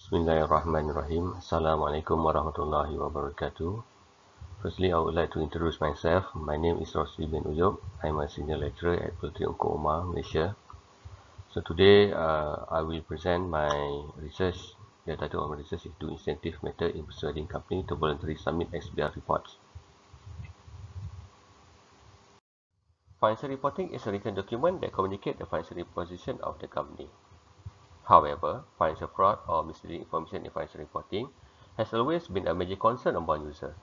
Bismillahirrahmanirrahim. Assalamualaikum warahmatullahi wabarakatuh. Firstly, I would like to introduce myself. My name is Roslee Uyob. I'm a senior lecturer at Politeknik Sultan Malaysia. So today, I will present my research. The title of my research is "Do Incentive Method in Persuading Company to Voluntarily Submit XBRL Reports." Financial reporting is a written document that communicates the financial position of the company. However, financial fraud or misleading information in financial reporting has always been a major concern among users.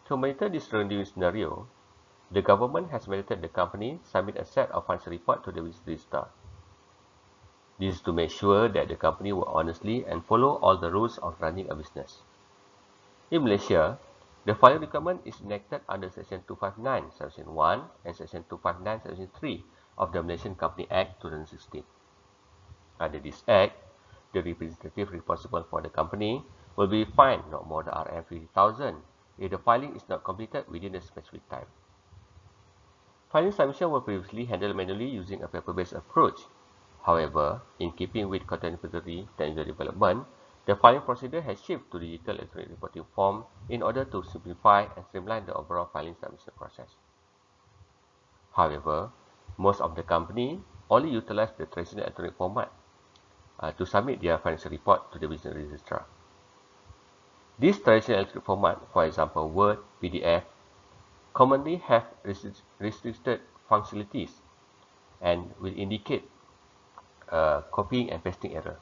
To monitor this surrounding scenario, the government has mandated the company submit a set of financial reports to the business register. This is to make sure that the company will honestly and follow all the rules of running a business. In Malaysia, the filing requirement is enacted under Section 259, Section 1 and Section 259, Section 3 of the Malaysian Company Act 2016. Under this Act, the representative responsible for the company will be fined not more than RM50,000 if the filing is not completed within a specific time. Filing submission was previously handled manually using a paper-based approach. However, in keeping with contemporary technical development, the filing procedure has shifted to digital electronic reporting form in order to simplify and streamline the overall filing submission process. However, most of the companies only utilize the traditional electronic format to submit their financial report to the business registrar. This traditional electronic format, for example Word, PDF, commonly have restricted functionalities and will indicate copying and pasting error.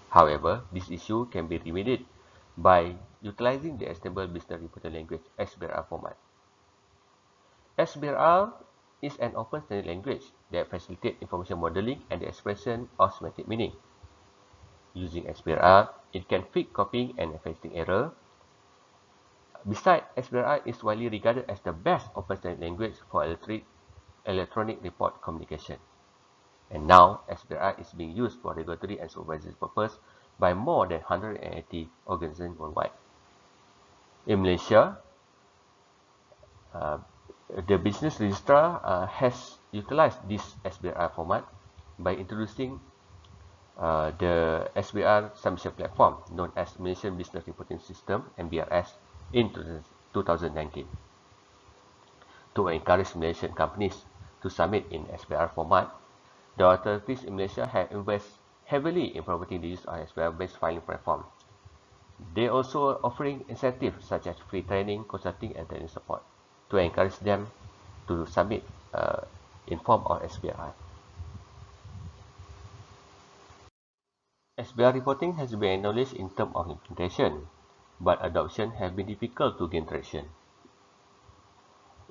However, this issue can be remedied by utilizing the Extendable Business Reporting Language XBRL format. XBRL is an open standard language that facilitates information modeling and the expression of semantic meaning. Using XBRL, it can fix copying and pasting error. Besides, XBRL is widely regarded as the best open standard language for electronic report communication. And now, XBRL is being used for regulatory and supervisory purposes by more than 180 organizations worldwide. In Malaysia, the business registrar has utilized this XBRL format by introducing the XBRL submission platform known as Malaysian Business Reporting System (MBRS) in 2019. To encourage Malaysian companies to submit in XBRL format, the authorities in Malaysia have invested heavily in promoting the use of XBRL-based filing platform. They are also offering incentives such as free training, consulting, and technical support to encourage them to submit in form of XBRL. XBRL reporting has been acknowledged in terms of implementation, but adoption has been difficult to gain traction.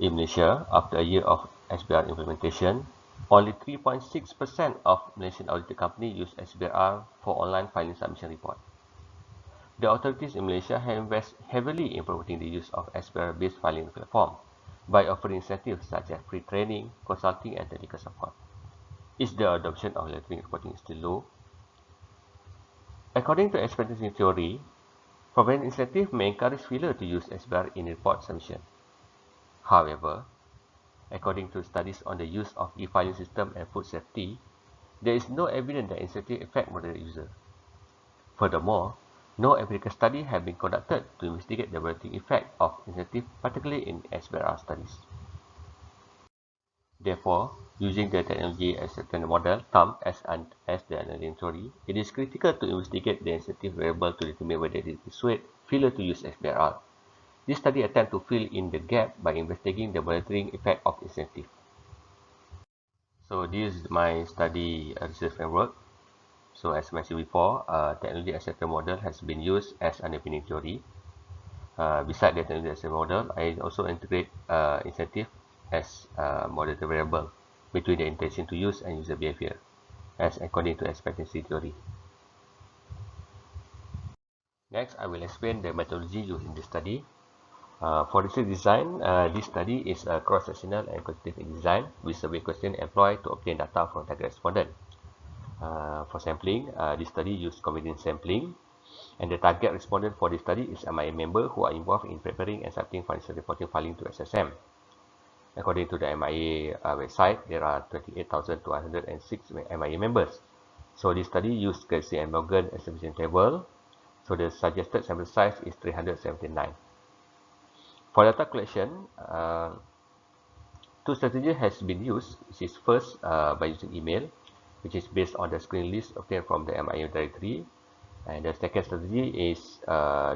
In Malaysia, after a year of XBRL implementation, only 3.6% of Malaysian audited companies use XBRL for online filing submission report. The authorities in Malaysia have invested heavily in promoting the use of XBRL-based filing platform by offering incentives such as free training, consulting, and technical support. Is the adoption of electronic reporting still low? According to expectancy theory, providing incentive may encourage failure to use XBRL in report submission. However, according to studies on the use of e-filing system and food safety, there is no evidence that incentive affect moderate user. Furthermore, no empirical study have been conducted to investigate the relative effect of incentive, particularly in XBRL studies. Therefore, using the technology acceptance model termed as the underlying theory, it is critical to investigate the incentive variable to determine whether it persuades failure to use XBRL. This study attempts to fill in the gap by investigating the monitoring effect of incentive. So this is my study research framework. So as mentioned before, technology acceptance model has been used as underpinning theory. Besides the technology acceptance model, I also integrate incentive as a moderator variable between the intention to use and user behavior, as according to expectancy theory. Next, I will explain the methodology used in this study. For research design, this study is a cross-sectional and quantitative design with survey questions employed to obtain data from target respondent. For sampling, this study used convenience sampling, and the target respondent for this study is MIA member who are involved in preparing and submitting financial reporting filing to SSM. According to the MIA website, there are 28,206 MIA members. So this study used Gresty and Morgan estimation table. So the suggested sample size is 379. For data collection, two strategies has been used, which is first by using email, which is based on the screen list obtained from the MIA directory. And the second strategy is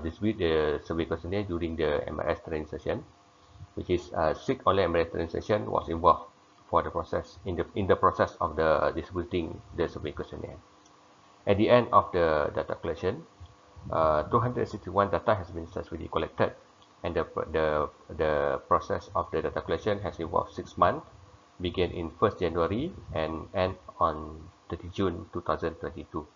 distribute the survey questionnaire during the MRS training session, which is 6 online MRS training session was involved for the process in the process of the distributing the survey questionnaire. At the end of the data collection, 261 data has been successfully collected, and the process of the data collection has involved 6 months, began in 1st January and end on 30 June 2022.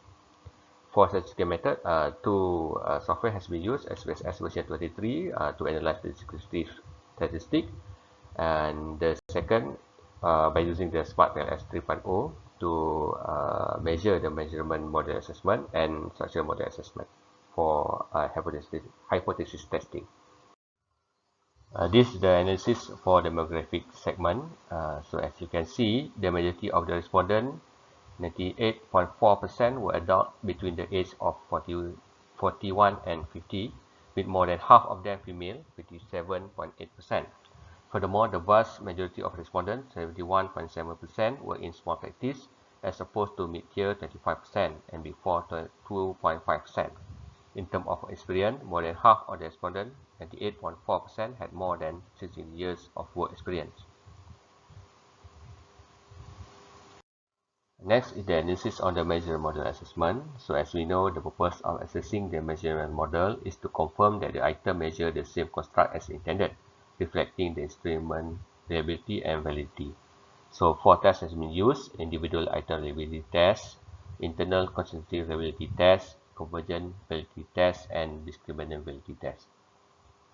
For statistical method, two software has been used, SPSS version 23 to analyze the descriptive statistic, and the second by using the SmartPLS 3.0 to measure the measurement model assessment and structure model assessment for hypothesis testing. This is the analysis for demographic segment. So as you can see, the majority of the respondents, 98.4%, were adult between the age of 41 and 50, with more than half of them female, 57.8%. Furthermore, the vast majority of respondents, 71.7%, were in small practice, as opposed to mid-tier 25% and before 2.5%. In terms of experience, more than half of the respondents, 98.4%, had more than 16 years of work experience. Next is the analysis on the measurement model assessment. So as we know, the purpose of assessing the measurement model is to confirm that the item measures the same construct as intended, reflecting the instrument reliability and validity. So 4 tests has been used: individual item reliability test, internal consistency reliability test, convergent validity test, and discriminant validity test.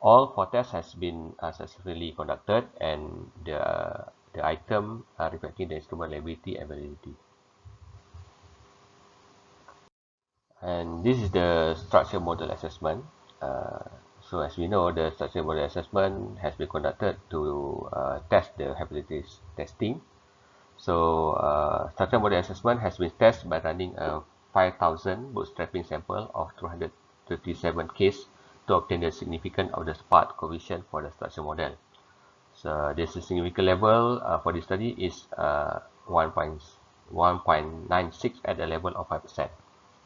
All 4 tests has been successfully conducted, and the item reflecting the instrument reliability and validity. And this is the structure model assessment. So as we know, the structure model assessment has been conducted to test the hypothesis testing. So structure model assessment has been tested by running a 5,000 bootstrapping sample of 237 cases to obtain the significance of the sparse coefficient for the structure model. So the significant level for this study is 1.96 at the level of 5%,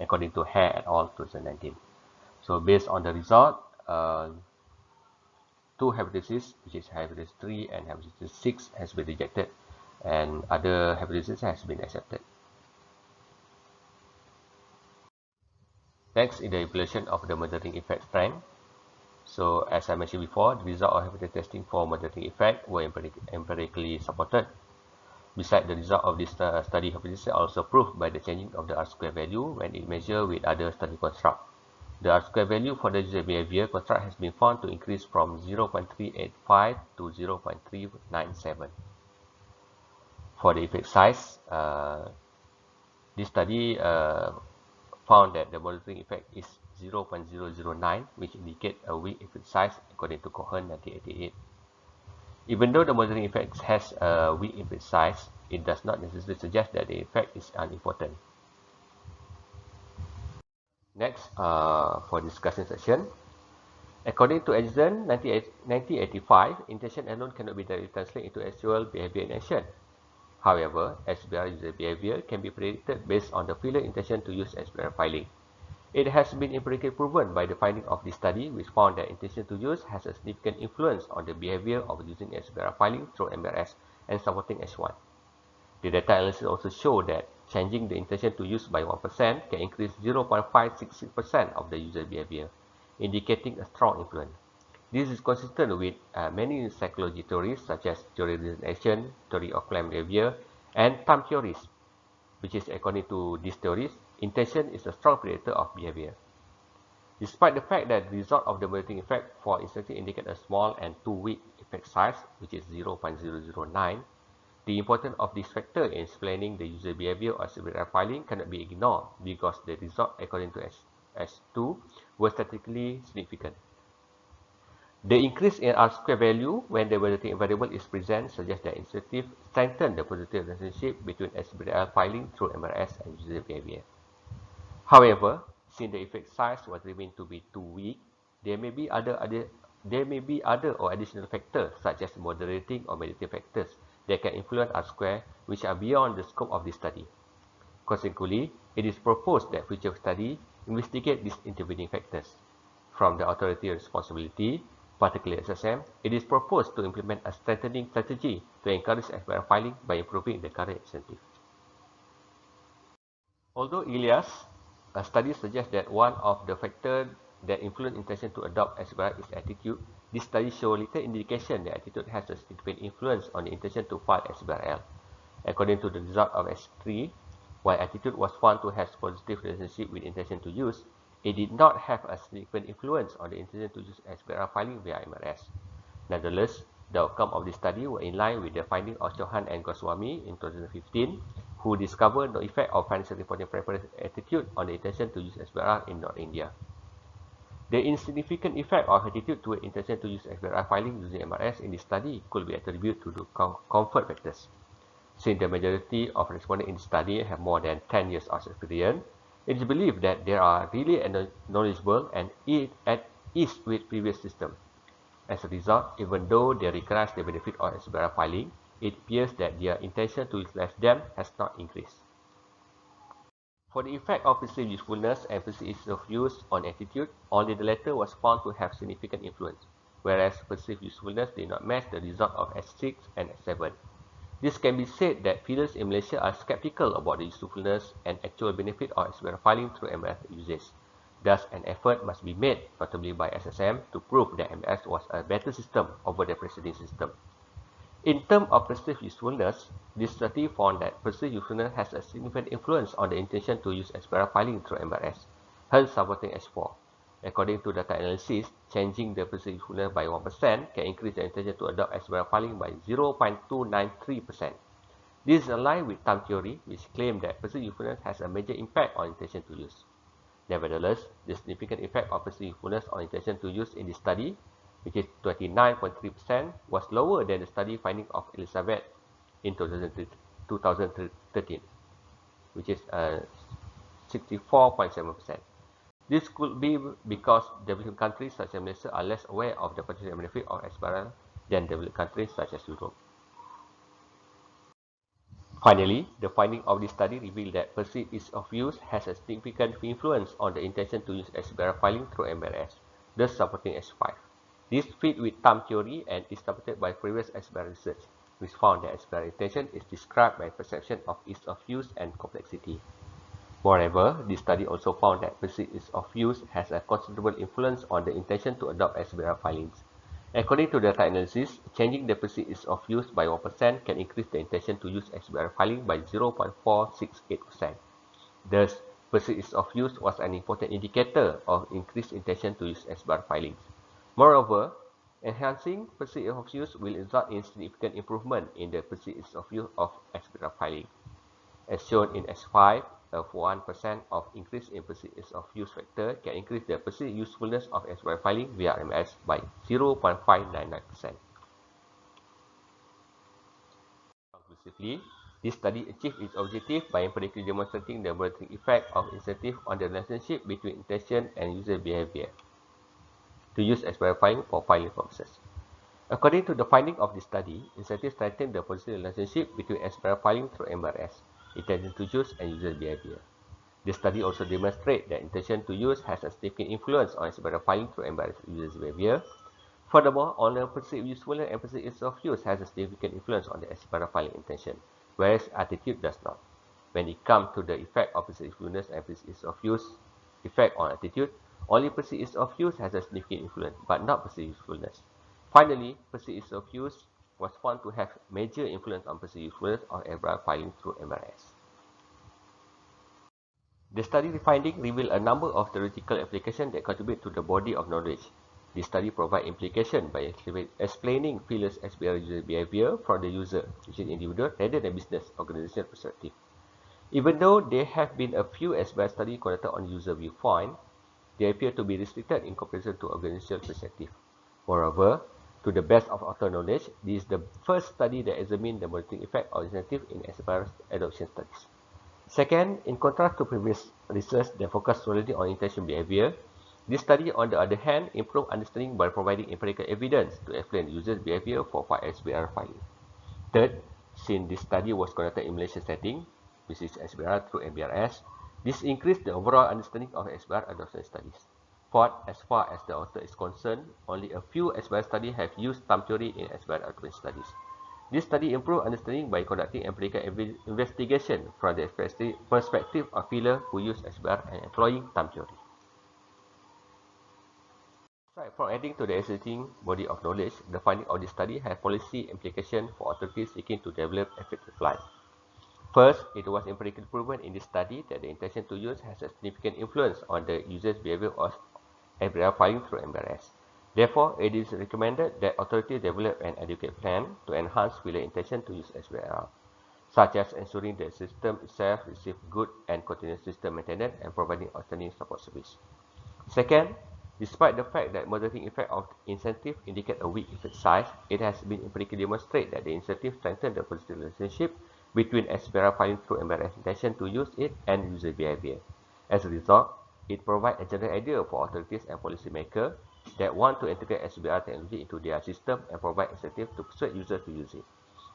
according to Hare et al. 2019. So based on the result, 2 hypotheses, which is hypothesis 3 and hypothesis 6, has been rejected, and other hypothesis has been accepted. Next is the evaluation of the moderating effect strength. So as I mentioned before, the result of hypothesis testing for moderating effect were empirically supported. Besides, the result of this study hypothesis are also proved by the changing of the R-square value when it measured with other study construct. The R-square value for the user behavior construct has been found to increase from 0.385 to 0.397. For the effect size, this study found that the moderating effect is 0.009, which indicates a weak effect size according to Cohen 1988. Even though the moderating effect has a weak effect size, it does not necessarily suggest that the effect is unimportant. Next, for discussion section, according to Edison 1985, intention alone cannot be directly translated into actual behavior in action. However, XBRL user behavior can be predicted based on the failure intention to use XBRL filing. It has been empirically proven by the finding of this study, which found that intention to use has a significant influence on the behavior of using XBRL filing through MRS and supporting H1. The data analysis also show that changing the intention to use by 1% can increase 0.566% of the user behavior, indicating a strong influence. This is consistent with many psychology theories such as theory of reason, theory of climate behavior, and time theories, which is according to these theories, intention is a strong predictor of behavior. Despite the fact that the result of the moderating effect for instance indicate a small and too weak effect size, which is 0.009, the importance of this factor in explaining the user behavior of XBRL filing cannot be ignored because the result according to S2 was statistically significant. The increase in R-square value when the validating variable is present suggests that incentive strengthen the positive relationship between XBRL filing through MRS and user behavior. However, since the effect size was remained to be too weak, there may be other or additional factors such as moderating or mediating factors that can influence R-square which are beyond the scope of this study. Consequently, it is proposed that future study investigate these intervening factors. From the authority responsibility, particularly SSM, it is proposed to implement a strengthening strategy to encourage XBRL filing by improving the current incentive. Although Elias, a study suggests that one of the factors that influence intention to adopt XBRL is attitude, this study shows little indication that attitude has a significant influence on the intention to file XBRL. According to the result of S3, while attitude was found to have positive relationship with intention to use, it did not have a significant influence on the intention to use XBRL filing via MRS. Nonetheless, the outcome of this study were in line with the finding of Chauhan and Goswami in 2015, who discovered the effect of financial reporting preference attitude on the intention to use XBRL in North India. The insignificant effect of attitude toward intention to use XBRL filing using MRS in this study could be attributed to the comfort factors. Since the majority of respondents in the study have more than 10 years of experience, it is believed that they are really knowledgeable and at ease with previous system. As a result, even though they recognize the benefit of XBRL filing, it appears that their intention to utilize them has not increased. For the effect of perceived usefulness and perceived ease of use on attitude, only the latter was found to have significant influence, whereas perceived usefulness did not match the result of S6 and S7. This can be said that feelers in Malaysia are skeptical about the usefulness and actual benefit of XBRL filing through MRS usage. Thus, an effort must be made, notably by SSM, to prove that MRS was a better system over the preceding system. In terms of perceived usefulness, this study found that perceived usefulness has a significant influence on the intention to use XBRL filing through MRS, hence supporting S4. According to data analysis, changing the perceived usefulness by 1% can increase the intention to adopt XBRL filing by 0.293%. This is aligned with time theory, which claims that perceived usefulness has a major impact on intention to use. Nevertheless, the significant effect of perceived usefulness on intention to use in this study, which is 29.3%, was lower than the study finding of Elizabeth in 2013, which is 64.7%. This could be because developing countries such as Malaysia are less aware of the potential benefit of XBRL than developed countries such as Europe. Finally, the finding of this study revealed that perceived ease of use has a significant influence on the intention to use XBRL filing through MRS, thus supporting S5. This fits with time theory and is supported by previous XBRL research, which found that XBRL intention is described by perception of ease of use and complexity. Moreover, this study also found that perceived ease of use has a considerable influence on the intention to adopt XBRL filings. According to data analysis, changing the perceived ease of use by 1% can increase the intention to use XBRL filing by 0.468%. Thus, perceived ease of use was an important indicator of increased intention to use XBRL filings. Moreover, enhancing perceived ease of use will result in significant improvement in the perceived ease of use of XBRL filing. As shown in S5, a 1% of increase in perceived ease of use factor can increase the perceived usefulness of XBRL filing via MS by 0.599%. Conclusively, this study achieved its objective by empirically demonstrating the monitoring effect of incentive on the relationship between intention and user behavior to use XBRL filing for filing purposes. According to the finding of this study, incentives strengthen the positive relationship between XBRL filing through MRS, intention to use, and user behavior. This study also demonstrates that intention to use has a significant influence on XBRL filing through MRS user behavior. Furthermore, only perceived usefulness and perceived ease of use has a significant influence on the XBRL filing intention, whereas attitude does not. When it comes to the effect of perceived usefulness and perceived ease of use effect on attitude, only perceived ease of use has a significant influence, but not perceived usefulness. Finally, perceived ease of use was found to have major influence on perceived usefulness of XBRL filing through MRS. The study finding revealed a number of theoretical applications that contribute to the body of knowledge. This study provides implication by explaining feelers XBRL user behavior from the user, which is individual, rather than business organization perspective. Even though there have been a few XBRL studies conducted on user viewpoint, they appear to be restricted in comparison to organizational perspective. Moreover, to the best of author knowledge, this is the first study that examined the motivating effect of incentive in SBR adoption studies. Second, in contrast to previous research that focused solely on intention behavior, this study, on the other hand, improved understanding by providing empirical evidence to explain users' behavior for SBR filing. Third, since this study was conducted in Malaysia setting, which is SBR through MBRS, this increased the overall understanding of SBR adoption studies. Fourth, as far as the author is concerned, only a few SBR studies have used thumb theory in SBR adoption studies. This study improved understanding by conducting empirical investigation from the perspective of filler who use SBR and employing thumb theory. Aside from adding to the existing body of knowledge, the finding of this study has policy implications for authorities seeking to develop effective life. First, it was empirically proven in this study that the intention to use has a significant influence on the user's behavior of SBR filing through MBRS. Therefore, it is recommended that authorities develop an adequate plan to enhance filler intention to use SBR, such as ensuring the system itself receives good and continuous system maintenance and providing outstanding support service. Second, despite the fact that motivating effect of incentive indicate a weak effect size, it has been empirically demonstrated that the incentive strengthen the positive relationship between SBR filing through MBRS intention to use it and user behavior. As a result, it provides a general idea for authorities and policymakers that want to integrate SBR technology into their system and provide incentive to persuade users to use it.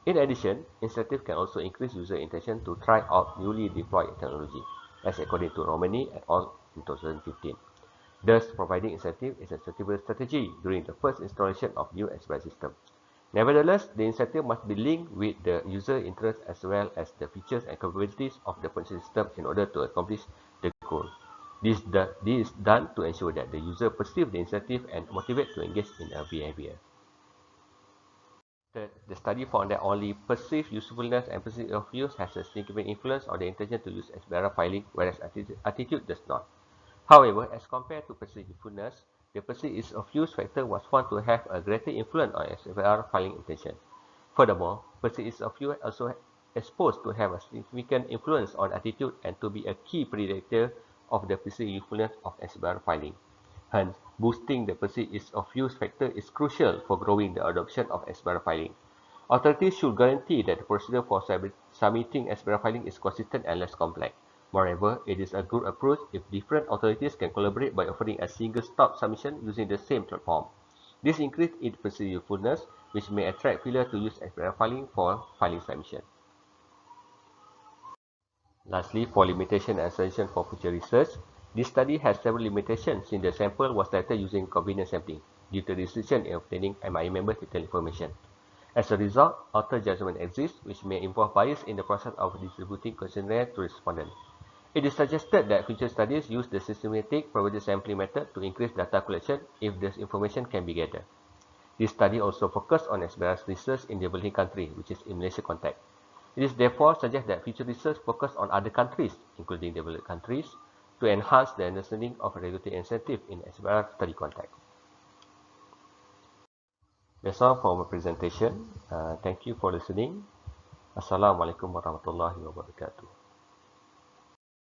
In addition, incentive can also increase user intention to try out newly deployed technology, as according to Romani et al. In 2015. Thus, providing incentive is a suitable strategy during the first installation of new SBR system. Nevertheless, the incentive must be linked with the user interest as well as the features and capabilities of the purchase system in order to accomplish the goal. This is done to ensure that the user perceives the incentive and motivate to engage in a behavior. Third, the study found that only perceived usefulness and perceived of use has a significant influence on the intention to use SBR filing, whereas attitude does not. However, as compared to perceived usefulness, the perceived ease of use factor was found to have a greater influence on SBR filing intention. Furthermore, perceived ease of use also exposed to have a significant influence on attitude and to be a key predictor of the perceived usefulness of SBR filing. Hence, boosting the perceived ease of use factor is crucial for growing the adoption of SBR filing. Authorities should guarantee that the procedure for submitting SBR filing is consistent and less complex. Moreover, it is a good approach if different authorities can collaborate by offering a single-stop submission using the same platform. This increases its perceived usefulness, which may attract filler to use SBR filing for filing submission. Lastly, for limitation and suggestion for future research, this study has several limitations since the sample was selected using convenience sampling due to restriction in obtaining MIA member detailed information. As a result, author judgment exists, which may involve bias in the process of distributing questionnaire to respondents. It is suggested that future studies use the systematic probability sampling method to increase data collection if this information can be gathered. This study also focused on SBR's research in developing countries, which is in Malaysia context. It is therefore suggested that future research focus on other countries, including developed countries, to enhance the understanding of regulatory incentive in SBR study context. That's all for my presentation. Thank you for listening. Assalamualaikum warahmatullahi wabarakatuh.